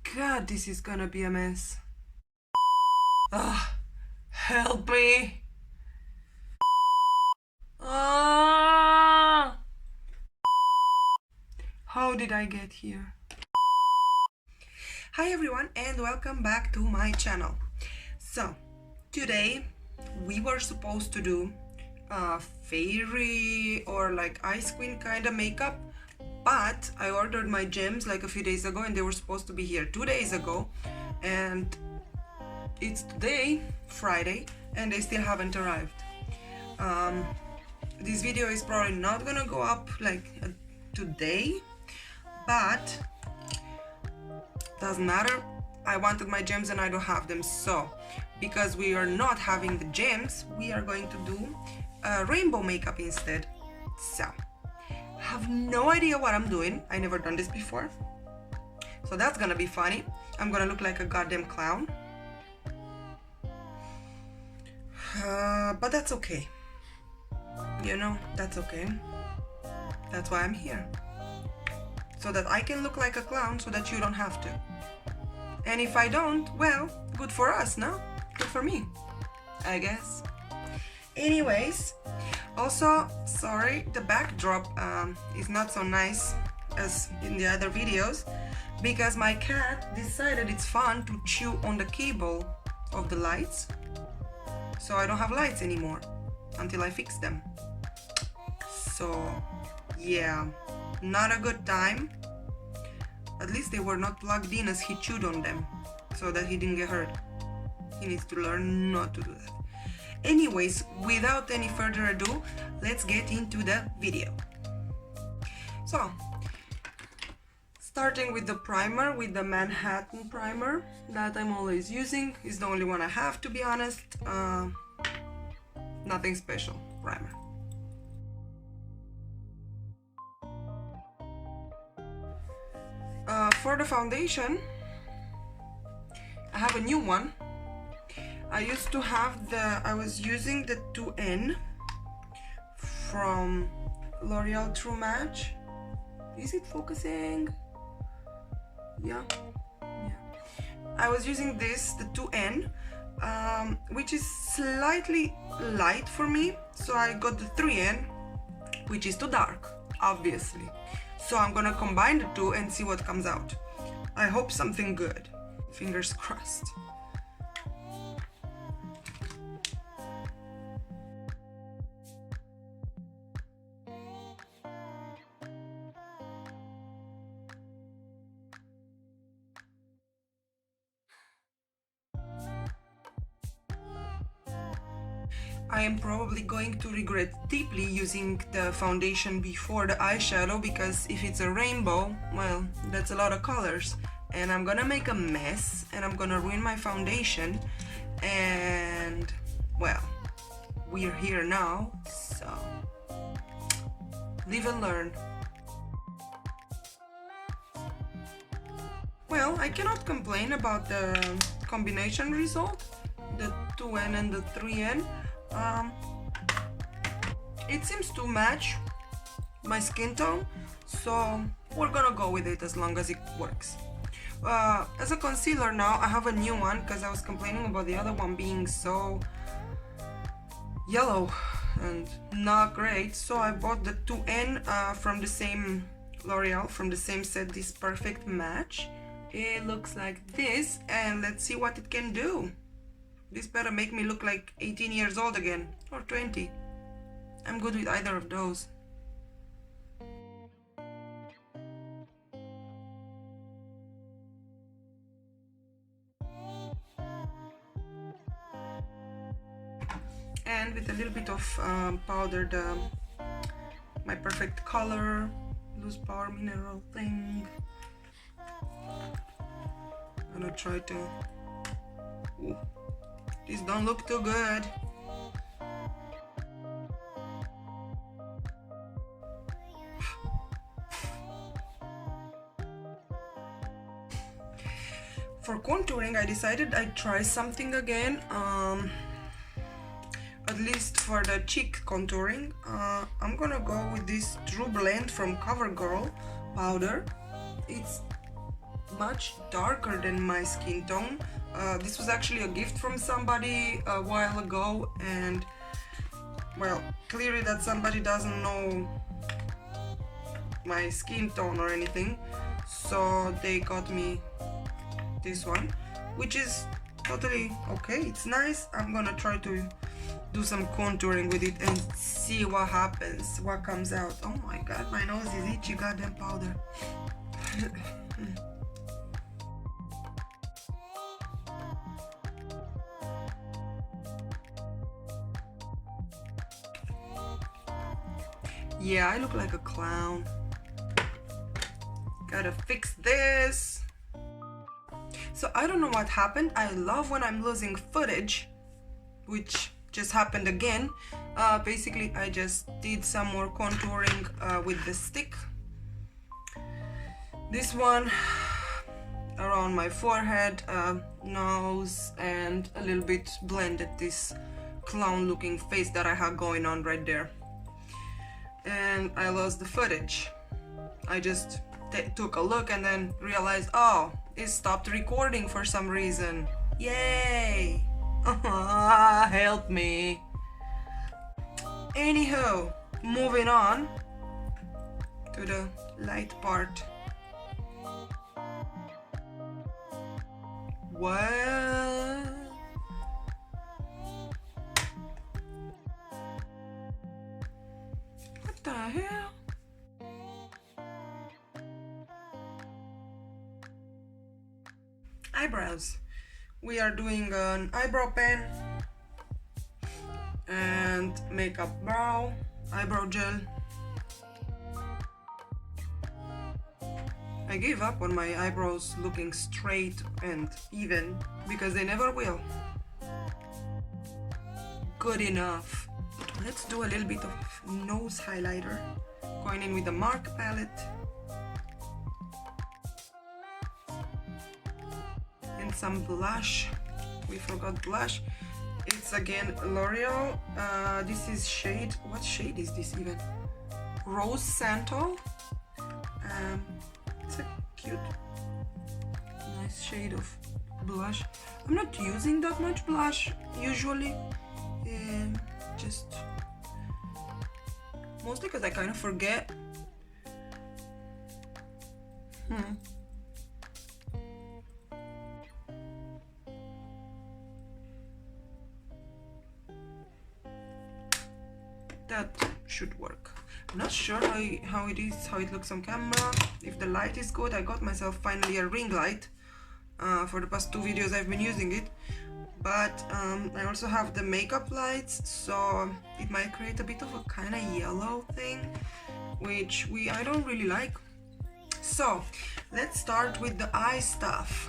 God, this is gonna be a mess. Help me. How did I get here? Hi everyone and welcome back to my channel. So, today we were supposed to do a fairy or like ice queen kind of makeup, but I ordered my gems like a few days ago and they were supposed to be here 2 days ago, and it's today, Friday, and they still haven't arrived. This video is probably not gonna go up like today, but doesn't matter. I wanted my gems and I don't have them, so because we are not having the gems, we are going to do rainbow makeup instead. So I have no idea what I'm doing. I never done this before, so that's gonna be funny. I'm gonna look like a goddamn clown, but that's okay. You know, that's okay. That's why I'm here, so that I can look like a clown, so that you don't have to. And if I don't, well, good for us, no? Good for me, I guess. Anyways, also, sorry, the backdrop is not so nice as in the other videos, because my cat decided it's fun to chew on the cable of the lights, so I don't have lights anymore until I fix them. So yeah, not a good time. At least they were not plugged in as he chewed on them, so that he didn't get hurt. He needs to learn not to do that. Anyways, without any further ado, let's get into the video. So, starting with the primer, with the Manhattan primer that I'm always using. Is the only one I have, to be honest. Nothing special primer. For the foundation, I have a new one. I used to have I was using the 2N from L'Oreal True Match. Is it focusing? Yeah. I was using this, the 2N, which is slightly light for me, so I got the 3N, which is too dark, obviously. So I'm gonna combine the two and see what comes out. I hope something good. Fingers crossed. I am probably going to regret deeply using the foundation before the eyeshadow, because if it's a rainbow, well, that's a lot of colors and I'm gonna make a mess and I'm gonna ruin my foundation, and well, we're here now, so live and learn. Well, I cannot complain about the combination result, the 2N and the 3N. It seems to match my skin tone, so we're gonna go with it as long as it works. As a concealer now, I have a new one because I was complaining about the other one being so yellow and not great, so I bought the 2N from the same L'Oreal, from the same set, this Perfect Match. It looks like this, and let's see what it can do. This better make me look like 18 years old again, or 20. I'm good with either of those. And with a little bit of powder, my Perfect Color Loose Power Mineral thing. I'm gonna try to... Ooh, these don't look too good. For contouring, I decided I'd try something again, at least for the cheek contouring. I'm gonna go with this True Blend from CoverGirl powder. It's much darker than my skin tone. This was actually a gift from somebody a while ago, and well, clearly that somebody doesn't know my skin tone or anything, so they got me this one, which is totally okay. It's nice. I'm gonna try to do some contouring with it and see what happens, what comes out. Oh my god, my nose is itchy, goddamn powder. Yeah, I look like a clown. Gotta fix this. So I don't know what happened. I love when I'm losing footage, which just happened again. Basically, I just did some more contouring with the stick. This one around my forehead, nose, and a little bit blended this clown looking face that I had going on right there. And I lost the footage. I just took a look and then realized, oh, it stopped recording for some reason. Yay! Help me. Anywho, moving on to the light part. What? What the hell? Eyebrows. We are doing an eyebrow pen and makeup brow, eyebrow gel. I gave up on my eyebrows looking straight and even because they never will. Good enough. Let's do a little bit of nose highlighter. Going in with the Mark palette. And some blush. We forgot blush. It's again L'Oreal. This is shade. What shade is this even? Rose Santal. It's a cute, nice shade of blush. I'm not using that much blush usually. Just mostly because I kind of forget. That should work. I'm not sure how it looks on camera, if the light is good. I got myself finally a ring light. For the past 2 videos I've been using it, but I also have the makeup lights, so it might create a bit of a kind of yellow thing, which I don't really like. So let's start with the eye stuff.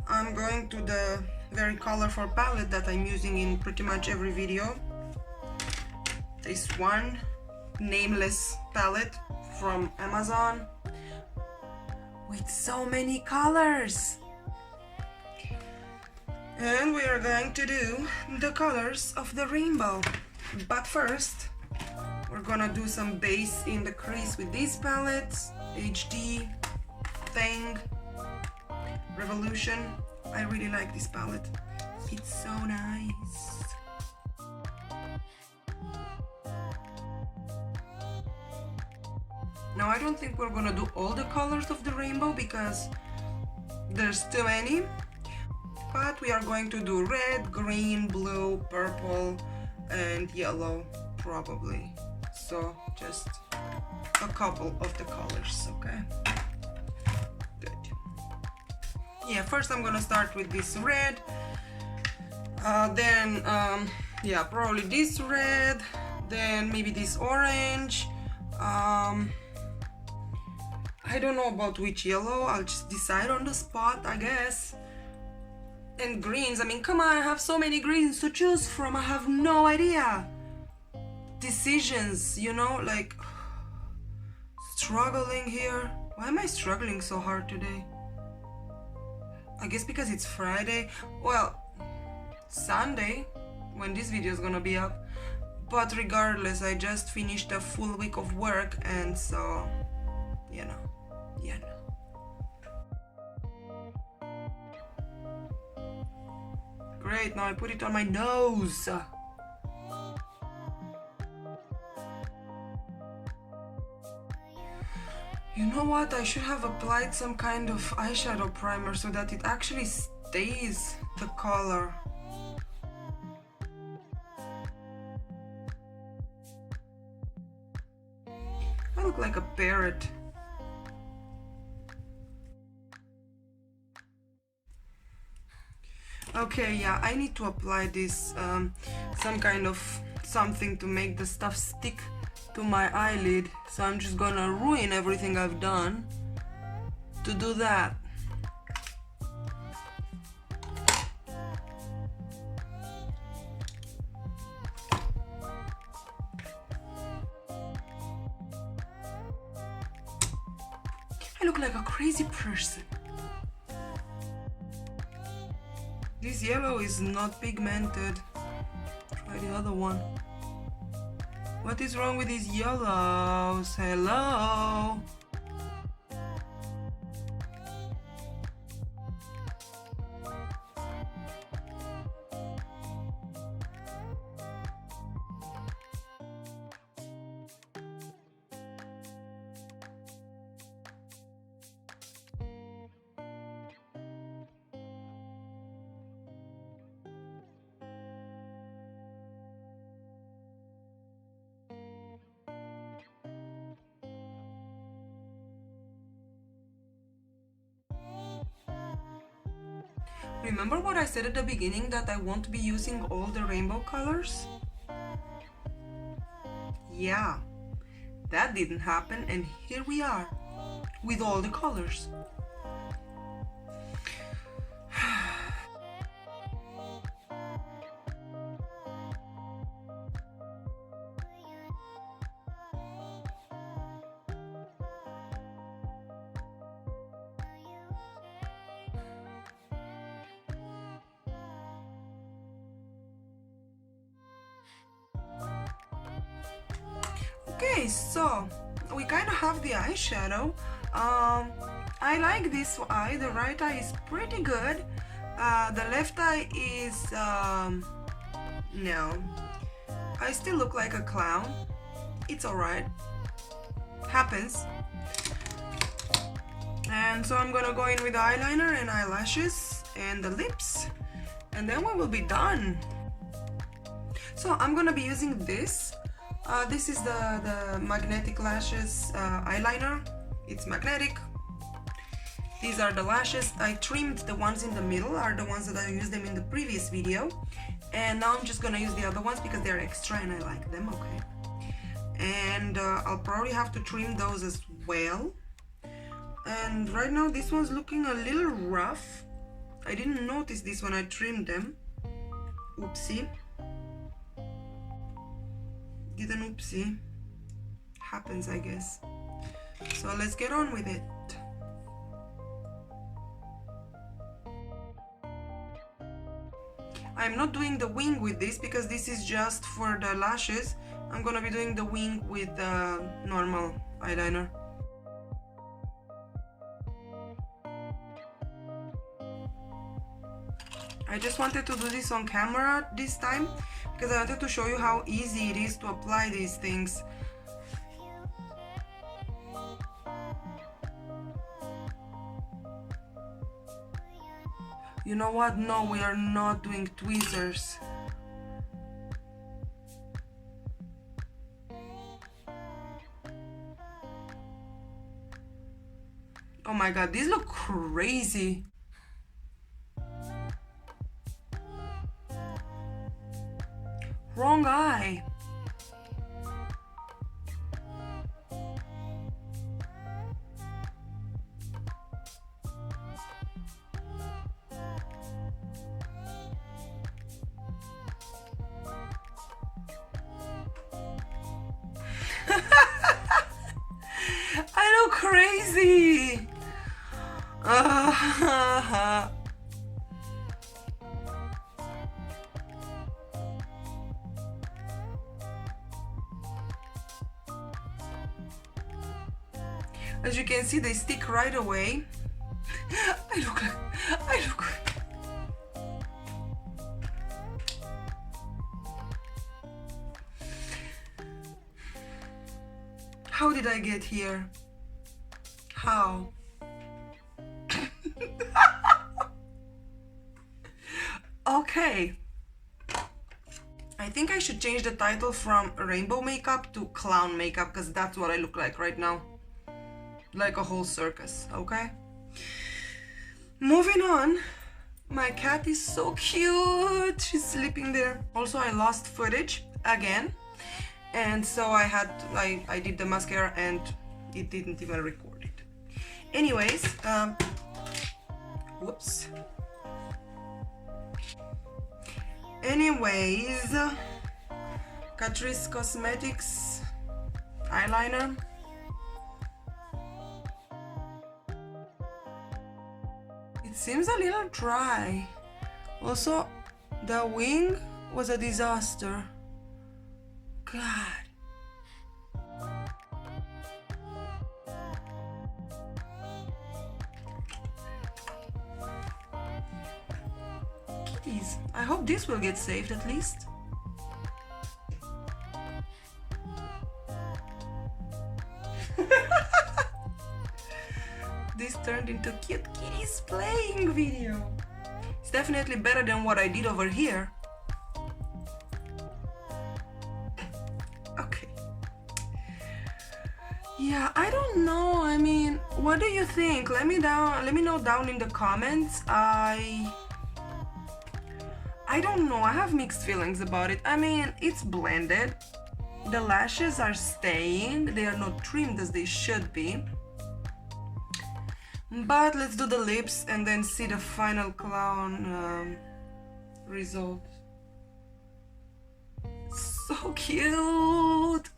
I'm going to the very colorful palette that I'm using in pretty much every video. This one nameless palette from Amazon with so many colors. And we are going to do the colors of the rainbow. But first, we're gonna do some base in the crease with these palettes. HD, Thing, Revolution. I really like this palette. It's so nice. Now I don't think we're gonna do all the colors of the rainbow because there's too many, but we are going to do red, green, blue, purple, and yellow probably. So just a couple of the colors, okay? Good. Yeah, first I'm gonna start with this red, then yeah, probably this red, then maybe this orange. I don't know about which yellow, I'll just decide on the spot, I guess. And greens, I mean, come on, I have so many greens to choose from, I have no idea. Decisions, you know, like, struggling here. Why am I struggling so hard today? I guess because it's Friday. Well, Sunday, when this video is gonna be up. But regardless, I just finished a full week of work, and so, you know. Great, now I put it on my nose. You know what? I should have applied some kind of eyeshadow primer so that it actually stays the color. I look like a parrot. Okay, yeah, I need to apply this, some kind of something to make the stuff stick to my eyelid. So I'm just gonna ruin everything I've done to do that. I look like a crazy person. This yellow is not pigmented. Try the other one. What is wrong with these yellows? Hello? Remember what I said at the beginning, that I won't be using all the rainbow colors? Yeah, that didn't happen, and here we are with all the colors. Okay, so we kind of have the eyeshadow. I like this eye. The right eye is pretty good. The left eye is no. I still look like a clown. It's alright. Happens. And so I'm gonna go in with the eyeliner and eyelashes and the lips, and then we will be done. So I'm gonna be using this. This is the Magnetic Lashes eyeliner. It's magnetic. These are the lashes. I trimmed the ones in the middle, are the ones that I used them in the previous video. And now I'm just gonna use the other ones because they're extra and I like them, okay. And I'll probably have to trim those as well. And right now this one's looking a little rough. I didn't notice this when I trimmed them. Oopsie. Did an oopsie. Happens, I guess. So let's get on with it. I'm not doing the wing with this because this is just for the lashes. I'm gonna be doing the wing with the normal eyeliner. I just wanted to do this on camera this time because I wanted to show you how easy it is to apply these things. You know what? No, we are not doing tweezers. Oh my god, these look crazy. Wrong eye. I look crazy. As you can see, they stick right away. I look How did I get here? How? Okay. I think I should change the title from rainbow makeup to clown makeup, because that's what I look like right now. Like a whole circus, okay? Moving on. My cat is so cute. She's sleeping there. Also, I lost footage again. And so I did the mascara and it didn't even record it. Anyways, whoops. Anyways, Catrice Cosmetics eyeliner. It seems a little dry. Also, the wing was a disaster. God. Kitties. I hope this will get saved at least. This turned into cute kitties playing video. It's definitely better than what I did over here. Okay. Yeah, I don't know. I mean, what do you think? Let me know down in the comments. I don't know. I have mixed feelings about it. I mean, it's blended. The lashes are staying. They are not trimmed as they should be. But let's do the lips and then see the final clown result. So cute!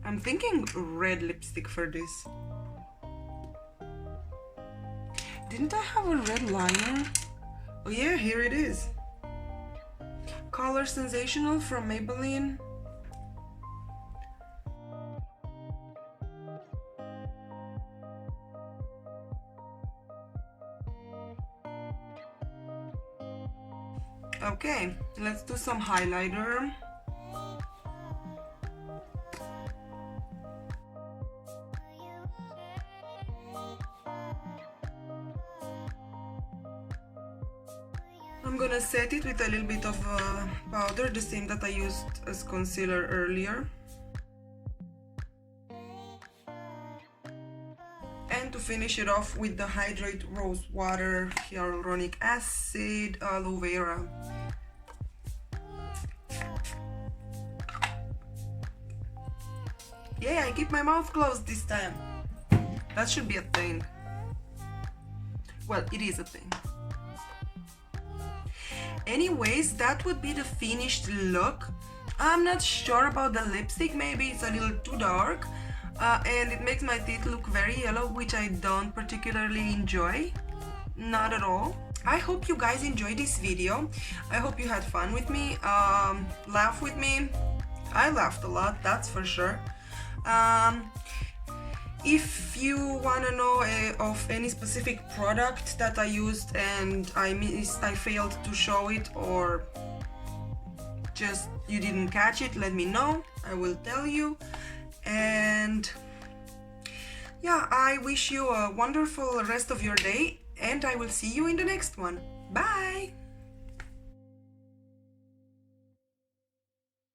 I'm thinking red lipstick for this. Didn't I have a red liner? Oh yeah, here it is. Color Sensational from Maybelline. Okay, let's do some highlighter. I'm gonna set it with a little bit of powder, the same that I used as concealer earlier. And to finish it off with the Hydrate Rose Water, Hyaluronic Acid, Aloe Vera. Yeah, I keep my mouth closed this time. That should be a thing. Well, it is a thing. Anyways, that would be the finished look. I'm not sure about the lipstick, maybe it's a little too dark. And it makes my teeth look very yellow, which I don't particularly enjoy. Not at all. I hope you guys enjoyed this video. I hope you had fun with me, laugh with me. I laughed a lot, that's for sure. If you want to know of any specific product that I used and I failed to show it, or just you didn't catch it, let me know. I will tell you. And yeah, I wish you a wonderful rest of your day, and I will see you in the next one. Bye!